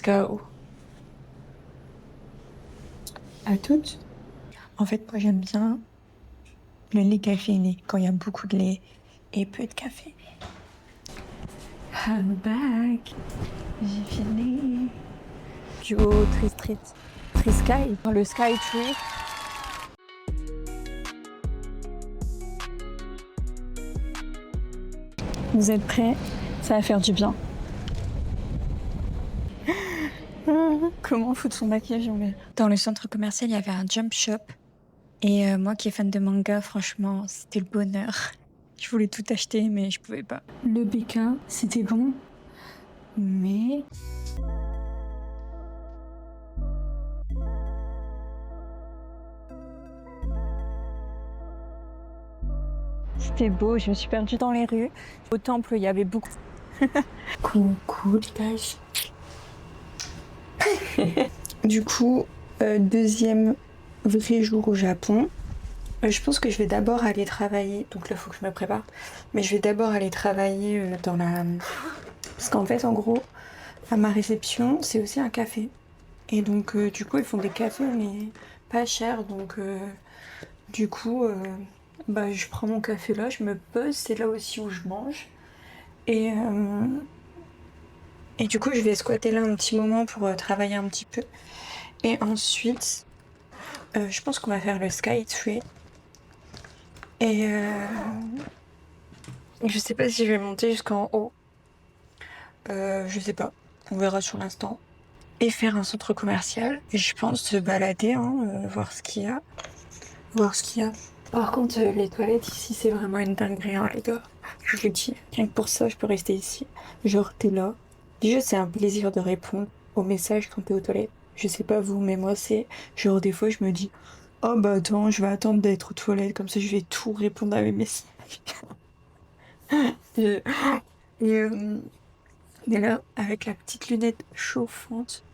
KO. À toutes. En fait, moi j'aime bien le lait caféiné, quand il y a beaucoup de lait et peu de café. I'm back. J'ai fini. Duo Tree Sky, le Sky Tree. Vous êtes prêts? Ça va faire du bien. Comment foutre son maquillage? Dans le centre commercial, il y avait un jump shop. Et moi qui est fan de manga, franchement, c'était le bonheur. Je voulais tout acheter, mais je pouvais pas. Le BK, c'était bon. Mais... c'était beau, je me suis perdue dans les rues. Au temple, il y avait beaucoup... Coucou les gars. Du coup, deuxième vrai jour au Japon. Je pense que je vais d'abord aller travailler, donc là il faut que je me prépare, mais je vais d'abord aller travailler dans la... Parce qu'en fait, en gros, à ma réception, c'est aussi un café. Et donc, du coup, ils font des cafés, mais pas chers, donc du coup, je prends mon café là, je me pose, c'est là aussi où je mange. Et du coup, je vais squatter là un petit moment pour travailler un petit peu. Et ensuite, je pense qu'on va faire le Sky Tree. Et je sais pas si je vais monter jusqu'en haut. Je sais pas. On verra sur l'instant. Et faire un centre commercial. Et je pense se balader, voir ce qu'il y a. Par contre, les toilettes ici, c'est vraiment une dinguerie, hein, les gars. Je vous le dis. Rien que pour ça, je peux rester ici. Genre, t'es là. Déjà, c'est un plaisir de répondre aux messages quand t'es aux toilettes. Je sais pas vous, mais moi, c'est... Genre, des fois, je me dis... Oh bah attends, je vais attendre d'être aux toilettes, comme ça je vais tout répondre à mes messages. et, et là, avec la petite lunette chauffante,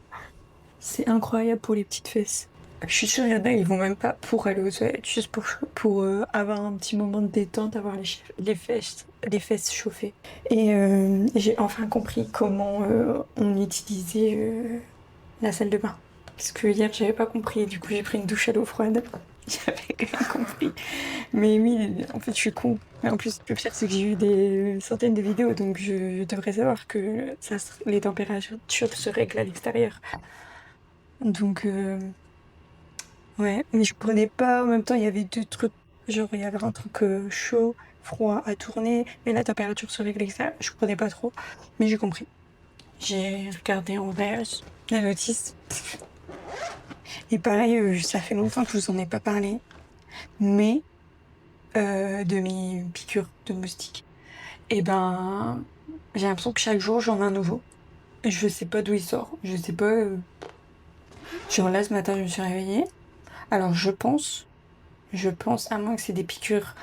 c'est incroyable pour les petites fesses. Je suis sûre, il y en a, ils vont même pas pour aller aux toilettes, juste pour avoir un petit moment de détente, avoir les fesses chauffées. Et j'ai enfin compris comment on utilisait la salle de bain. Parce que hier, j'avais pas compris, du coup, j'ai pris une douche à l'eau froide. J'avais quand même compris. Mais oui, en fait, je suis con. Et en plus, le pire, c'est que j'ai eu des centaines de vidéos, donc je devrais savoir que les températures se règlent à l'extérieur. Donc, ouais. Mais je prenais pas, en même temps, il y avait deux trucs. Genre, il y avait un truc chaud, froid à tourner, mais la température se règle à l'extérieur. Je prenais pas trop, mais j'ai compris. J'ai regardé en vert la notice. Et pareil, ça fait longtemps que je vous en ai pas parlé, mais de mes piqûres de moustiques. Et ben, j'ai l'impression que chaque jour j'en ai un nouveau. Et je sais pas d'où il sort. Je sais pas. Genre là, ce matin, je me suis réveillée. Alors je pense, à moins que c'est des piqûres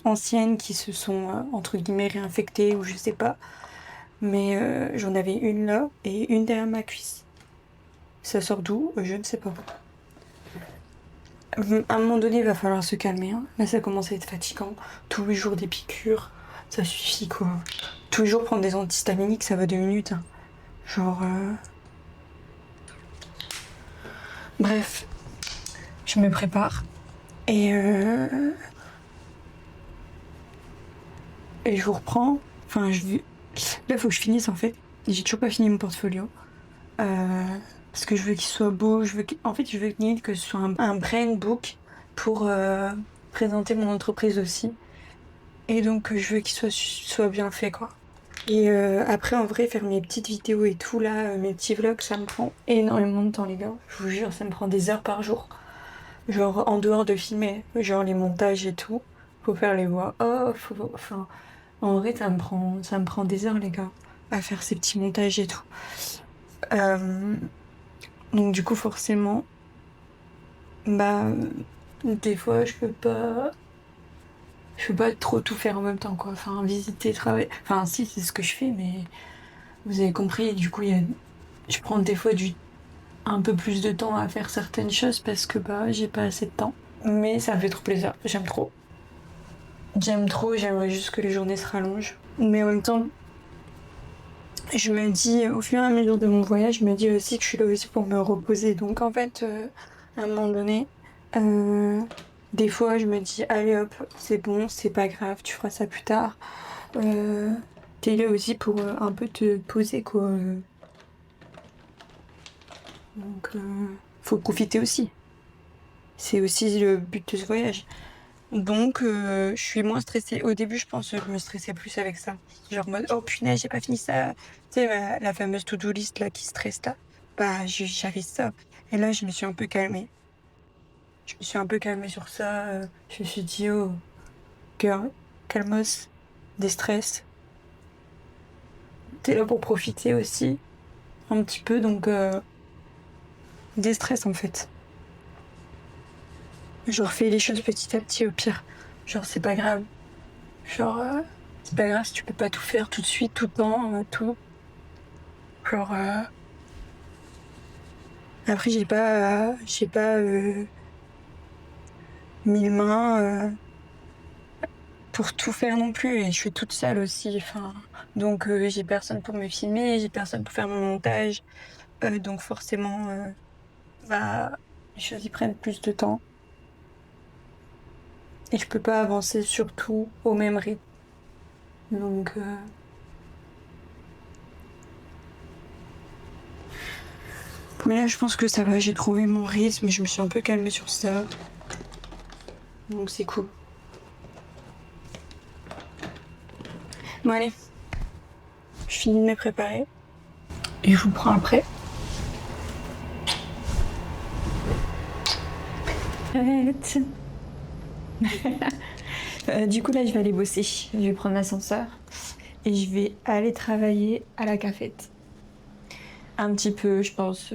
anciennes qui se sont entre guillemets réinfectées ou je sais pas. Mais j'en avais une là et une derrière ma cuisse. Ça sort d'où? Je ne sais pas. À un moment donné, il va falloir se calmer. Hein. Là, ça commence à être fatigant. Tous les jours des piqûres, ça suffit quoi. Tous les jours prendre des antihistaminiques, ça va 2 minutes. Hein. Genre. Bref, je me prépare. Et je vous reprends. Enfin, là, faut que je finisse en fait. J'ai toujours pas fini mon portfolio. Parce que je veux qu'il soit beau. En fait, je veux que ce soit un brain book pour présenter mon entreprise aussi. Et donc, je veux qu'il soit bien fait, quoi. Et après, en vrai, faire mes petites vidéos et tout, là, mes petits vlogs, ça me prend énormément de temps, les gars. Je vous jure, ça me prend des heures par jour. Genre, en dehors de filmer, genre les montages et tout. Faut faire les voix off. Enfin, en vrai, ça me prend des heures, les gars, à faire ces petits montages et tout. Donc, du coup, forcément, des fois, je peux pas trop tout faire en même temps, quoi. Enfin, visiter, travailler. Enfin, si, c'est ce que je fais, mais vous avez compris. Du coup, je prends des fois un peu plus de temps à faire certaines choses parce que j'ai pas assez de temps. Mais ça me fait trop plaisir. J'aime trop. J'aimerais juste que les journées se rallongent. Mais en même temps, je me dis, au fur et à mesure de mon voyage, je me dis aussi que je suis là aussi pour me reposer. Donc en fait, à un moment donné, des fois je me dis, allez hop, c'est bon, c'est pas grave, tu feras ça plus tard. T'es là aussi pour un peu te poser, quoi. Donc faut profiter aussi. C'est aussi le but de ce voyage. Donc je suis moins stressée. Au début, je pense que je me stressais plus avec ça. Genre en mode, oh punaise, j'ai pas fini ça. Tu sais, la fameuse to-do list là qui stresse là. Bah, j'avais ça. Et là, je me suis un peu calmée. Je me suis un peu calmée sur ça. Je me suis dit, oh, girl, calmos, des stress. T'es là pour profiter aussi. Un petit peu, donc des stress en fait. Genre, fais les choses petit à petit au pire. Genre, c'est pas grave. Genre, c'est pas grave si tu peux pas tout faire tout de suite, tout le temps, tout. Genre, après, j'ai pas 1000 mains pour tout faire non plus. Et je suis toute seule aussi. Enfin, donc, j'ai personne pour me filmer, j'ai personne pour faire mon montage. Donc, forcément, bah, les choses y prennent plus de temps. Et je peux pas avancer surtout au même rythme. Donc, mais là, je pense que ça va, j'ai trouvé mon rythme, je me suis un peu calmée sur ça. Donc, c'est cool. Bon, allez, je finis de me préparer. Et je vous prends après. Arrête. Du coup, là, je vais aller bosser. Je vais prendre l'ascenseur et je vais aller travailler à la cafette. Un petit peu, je pense,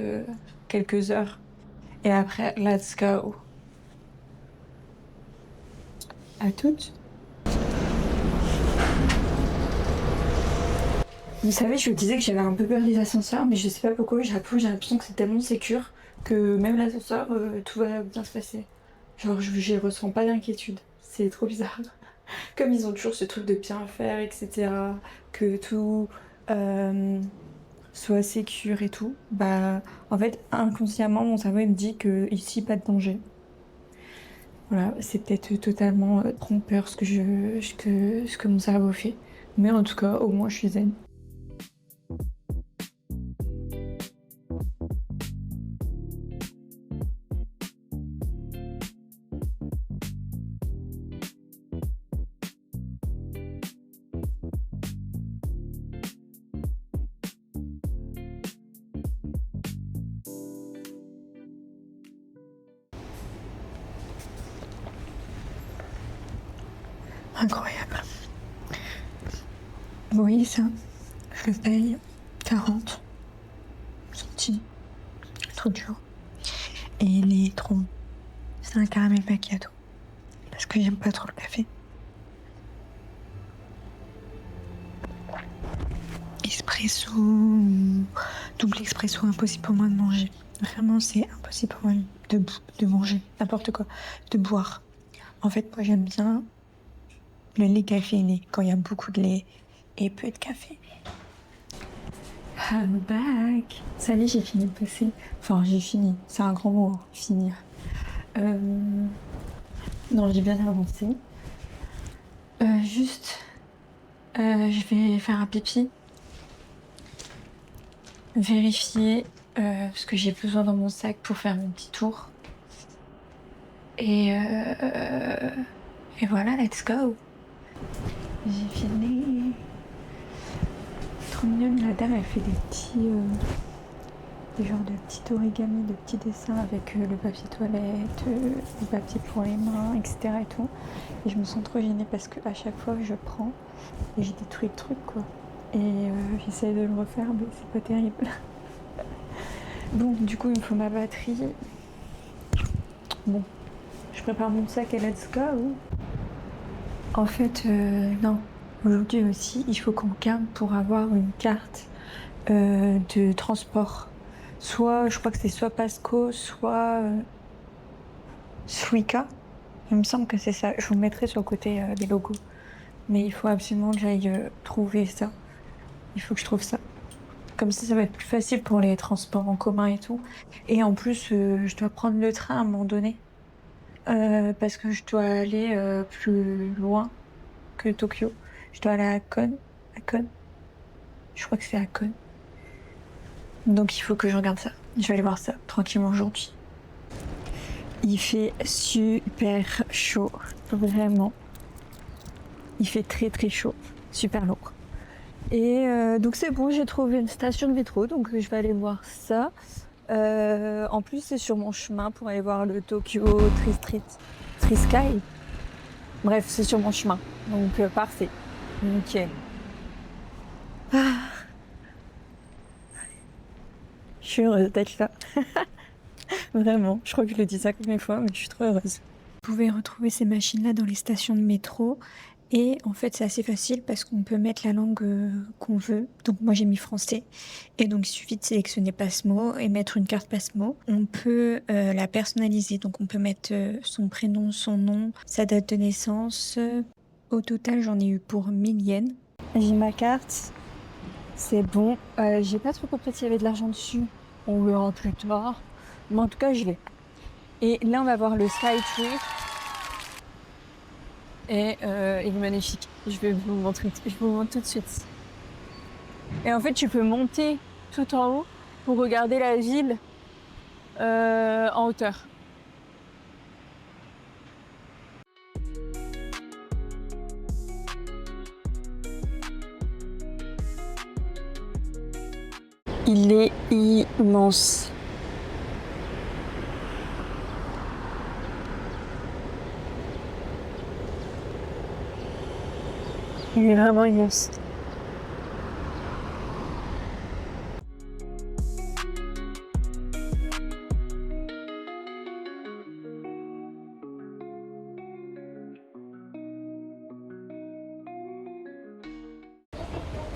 quelques heures. Et après, let's go. À toutes. Vous savez, je vous disais que j'avais un peu peur des ascenseurs, mais je sais pas pourquoi. J'ai l'impression que c'est tellement sécure que même l'ascenseur, tout va bien se passer. Genre, je ressens pas d'inquiétude. C'est trop bizarre. Comme ils ont toujours ce truc de bien faire, etc., que tout soit sécure et tout, bah en fait inconsciemment mon cerveau il me dit que ici pas de danger. Voilà, c'est peut-être totalement trompeur ce que mon cerveau fait. Mais en tout cas, au moins je suis zen. Incroyable. Vous voyez ça? Je le paye 40 centimes. Trop dur. Et les troncs, c'est un caramel macchiato. Parce que j'aime pas trop le café. Espresso ou double espresso, impossible pour moi de manger. Vraiment, c'est impossible pour moi de manger n'importe quoi, de boire. En fait, moi, j'aime bien le lait caféiné, quand il y a beaucoup de lait et peu de café. I'm back. Ça y est, j'ai fini de bosser. Enfin, j'ai fini. C'est un grand mot, hein, finir. Non, j'ai bien avancé. Juste, je vais faire un pipi. Vérifier ce que j'ai besoin dans mon sac pour faire mon petit tour. Et voilà, let's go. J'ai fini. Trop mignonne, la dame, elle fait des genres de petits origami, de petits dessins avec le papier toilette, le papier pour les mains, etc. et tout. Et je me sens trop gênée parce qu'à chaque fois je prends et j'ai détruit le truc, quoi. Et j'essaye de le refaire, mais c'est pas terrible. Bon, du coup, il me faut ma batterie. Bon, je prépare mon sac et let's go. En fait, non. Aujourd'hui aussi, il faut qu'on garde pour avoir une carte de transport. Soit, je crois que c'est soit Pasco, soit Suica. Il me semble que c'est ça. Je vous le mettrai sur le côté des logos. Mais il faut absolument que j'aille trouver ça. Il faut que je trouve ça. Comme ça va être plus facile pour les transports en commun et tout. Et en plus, je dois prendre le train à un moment donné. Parce que je dois aller plus loin que Tokyo. Je dois aller à Kon. À Kon. Je crois que c'est à Kon. Donc il faut que je regarde ça. Je vais aller voir ça tranquillement aujourd'hui. Il fait super chaud. Vraiment. Il fait très très chaud. Super lourd. Et donc c'est bon, j'ai trouvé une station de métro. Donc je vais aller voir ça. En plus, c'est sur mon chemin pour aller voir le Tokyo Tri-Sky. Bref, c'est sur mon chemin. Donc, parfait. Nickel. Ah. Je suis heureuse d'être là. Vraiment. Je crois que je le dis ça combien de fois, mais je suis trop heureuse. Vous pouvez retrouver ces machines-là dans les stations de métro. Et en fait, c'est assez facile parce qu'on peut mettre la langue qu'on veut. Donc moi, j'ai mis français. Et donc, il suffit de sélectionner Passmo et mettre une carte Passmo. On peut la personnaliser. Donc, on peut mettre son prénom, son nom, sa date de naissance. Au total, j'en ai eu pour 1000 yens. J'ai ma carte. C'est bon. J'ai pas trop compris s'il y avait de l'argent dessus. On verra plus tard. Mais en tout cas, je l'ai. Et là, on va voir le Skytree. Et il est magnifique. Je vais vous montrer. Je vous montre tout de suite. Et en fait, tu peux monter tout en haut pour regarder la ville en hauteur. Il est immense. Il est vraiment immense.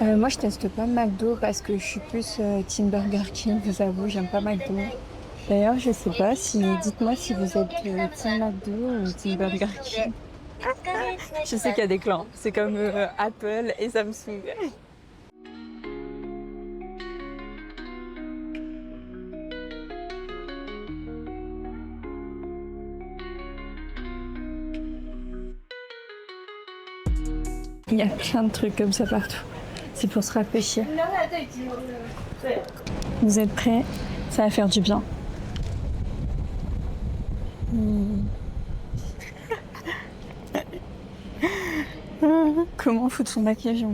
Moi, je teste pas McDo parce que je suis plus Team Burger King, vous avoue, j'aime pas McDo. D'ailleurs, je sais pas si, dites-moi si vous êtes Team McDo ou Team Burger King. Je sais qu'il y a des clans, c'est comme Apple et Samsung. Il y a plein de trucs comme ça partout. C'est pour se rafraîchir. Vous êtes prêts? Ça va faire du bien. Comment foutre son maquillage?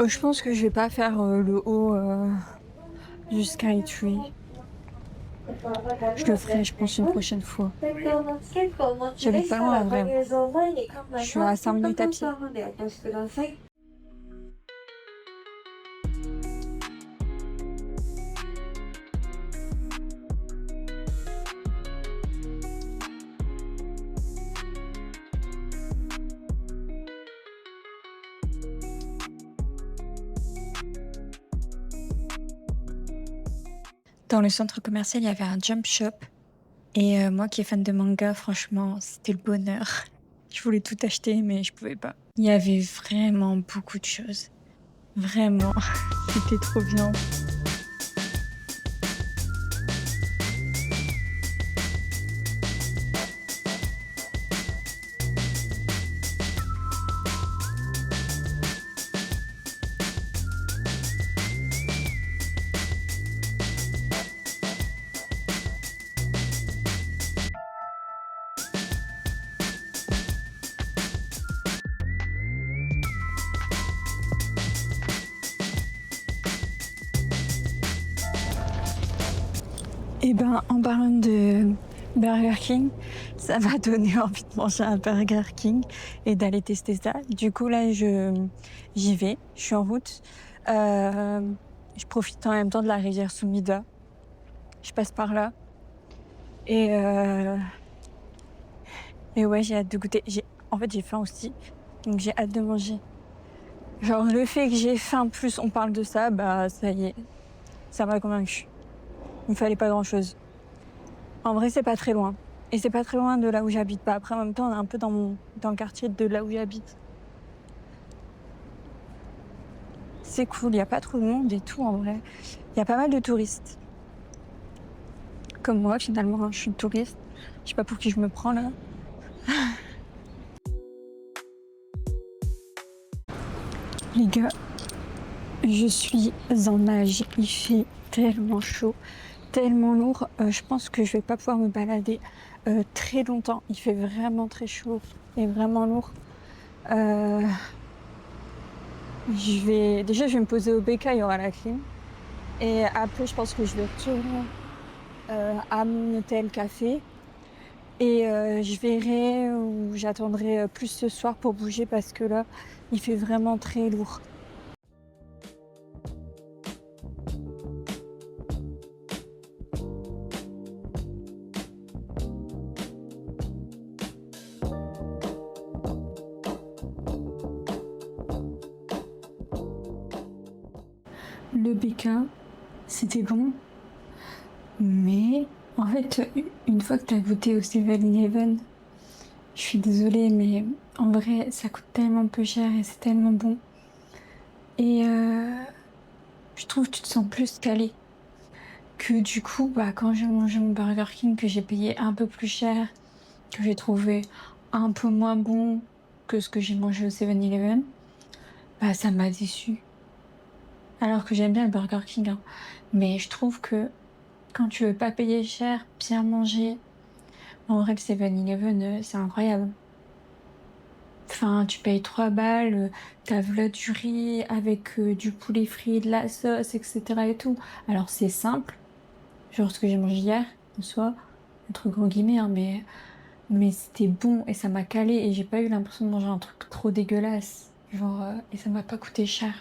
Je pense que je vais pas faire le haut du Skytree. Je le ferai, je pense, une prochaine fois. J'habite pas loin en vrai. Je suis à 5 minutes à pied. Dans le centre commercial, il y avait un jump shop. Et moi qui est fan de manga, franchement, c'était le bonheur. Je voulais tout acheter, mais je pouvais pas. Il y avait vraiment beaucoup de choses. Vraiment, c'était trop bien. Et ben, en parlant de Burger King, ça m'a donné envie de manger un Burger King et d'aller tester ça. Du coup, là, j'y vais, je suis en route. Je profite en même temps de la rivière Sumida. Je passe par là. Et ouais, j'ai hâte de goûter. En fait, j'ai faim aussi, donc j'ai hâte de manger. Genre, le fait que j'ai faim, plus on parle de ça, bah ça y est, ça m'a convaincu. Il me fallait pas grand-chose. En vrai, c'est pas très loin. Et c'est pas très loin de là où j'habite. Bah, après, en même temps, on est un peu dans le quartier de là où j'habite. c'est cool, il y a pas trop de monde et tout en vrai. Il y a pas mal de touristes. Comme moi finalement, hein, je suis touriste. Je sais pas pour qui je me prends là. Les gars, je suis en nage. Il fait tellement chaud, tellement lourd. Je pense que je vais pas pouvoir me balader très longtemps. Il fait vraiment très chaud et vraiment lourd. Je vais me poser au BK, il y aura la clim. Et après, je pense que je vais retourner à mon hôtel café. Et je verrai ou j'attendrai plus ce soir pour bouger parce que là, il fait vraiment très lourd. Le BK, c'était bon. Mais en fait, une fois que tu as goûté au 7-Eleven, je suis désolée, mais en vrai, ça coûte tellement peu cher et c'est tellement bon. Et je trouve que tu te sens plus calé. Que du coup, bah, quand j'ai mangé mon Burger King, que j'ai payé un peu plus cher, que j'ai trouvé un peu moins bon que ce que j'ai mangé au 7-Eleven, bah, ça m'a déçu. Alors que j'aime bien le Burger King, hein. Mais je trouve que quand tu veux pas payer cher, bien manger, en vrai, le 7-Eleven, c'est incroyable. Enfin, tu payes 3 balles, t'as là du riz avec du poulet frit, de la sauce, etc. et tout. Alors, c'est simple, genre ce que j'ai mangé hier, en soi, entre gros guillemets, hein, mais c'était bon et ça m'a calé et j'ai pas eu l'impression de manger un truc trop dégueulasse. Genre, et ça m'a pas coûté cher.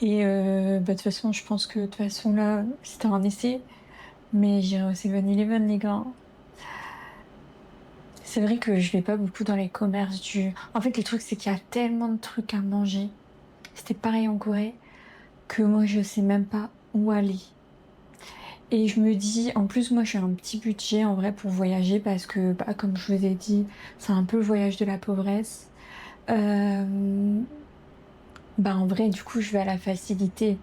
Et bah, de toute façon, je pense que de toute façon, là, c'était un essai, mais j'irai au 7-Eleven, les gars. C'est vrai que je vais pas beaucoup dans les commerces du... En fait, le truc, c'est qu'il y a tellement de trucs à manger. C'était pareil en Corée, que moi, je sais même pas où aller. Et je me dis, en plus, moi, j'ai un petit budget, en vrai, pour voyager, parce que, bah, comme je vous ai dit, c'est un peu le voyage de la pauvresse. Bah, en vrai, du coup, je vais à la facilité.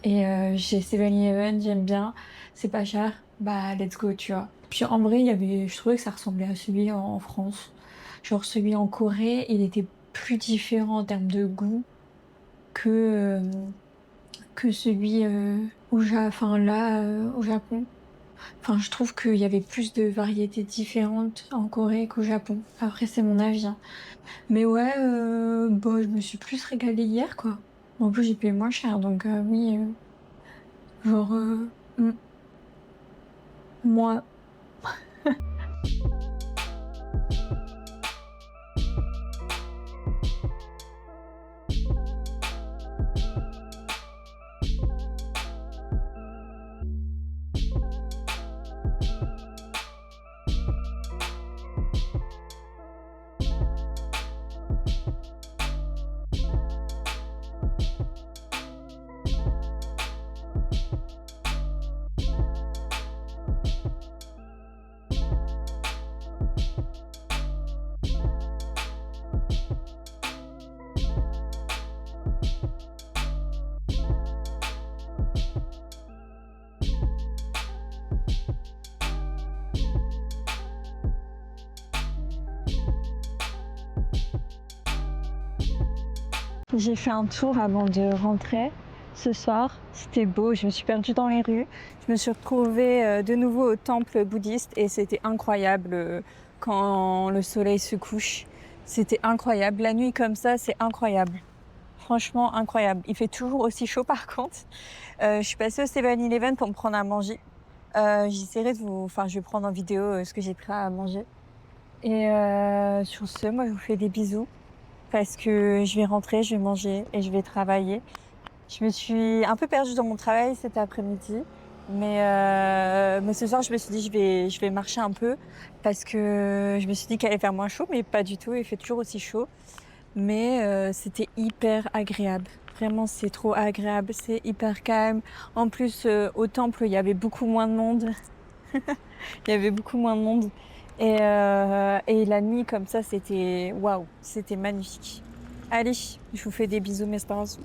Et j'ai 7-Eleven, j'aime bien. C'est pas cher. Bah, let's go, tu vois. Puis en vrai, je trouvais que ça ressemblait à celui en France. Genre celui en Corée, il était plus différent en termes de goût que, que celui enfin, là, au Japon. Enfin, je trouve qu'il y avait plus de variétés différentes en Corée qu'au Japon. Après, c'est mon avis, hein. Mais ouais, bon, je me suis plus régalée hier, quoi. En plus, j'ai payé moins cher, donc oui, genre, moi. J'ai fait un tour avant de rentrer ce soir. C'était beau, je me suis perdue dans les rues. Je me suis retrouvée de nouveau au temple bouddhiste et c'était incroyable quand le soleil se couche. C'était incroyable. La nuit comme ça, c'est incroyable. Franchement, incroyable. Il fait toujours aussi chaud par contre. Je suis passée au 7-Eleven pour me prendre à manger. J'essaierai de vous... Enfin, je vais prendre en vidéo ce que j'ai pris à manger. Et sur ce, moi, je vous fais des bisous parce que je vais rentrer, je vais manger et je vais travailler. Je me suis un peu perdue dans mon travail cet après-midi, mais ce soir je me suis dit je vais marcher un peu parce que je me suis dit qu'il allait faire moins chaud, mais pas du tout. Il fait toujours aussi chaud, mais c'était hyper agréable. Vraiment, c'est trop agréable, c'est hyper calme. En plus, au temple, il y avait beaucoup moins de monde. Il y avait beaucoup moins de monde. Et la nuit, comme ça, c'était waouh, c'était magnifique. Allez, je vous fais des bisous, mes stars.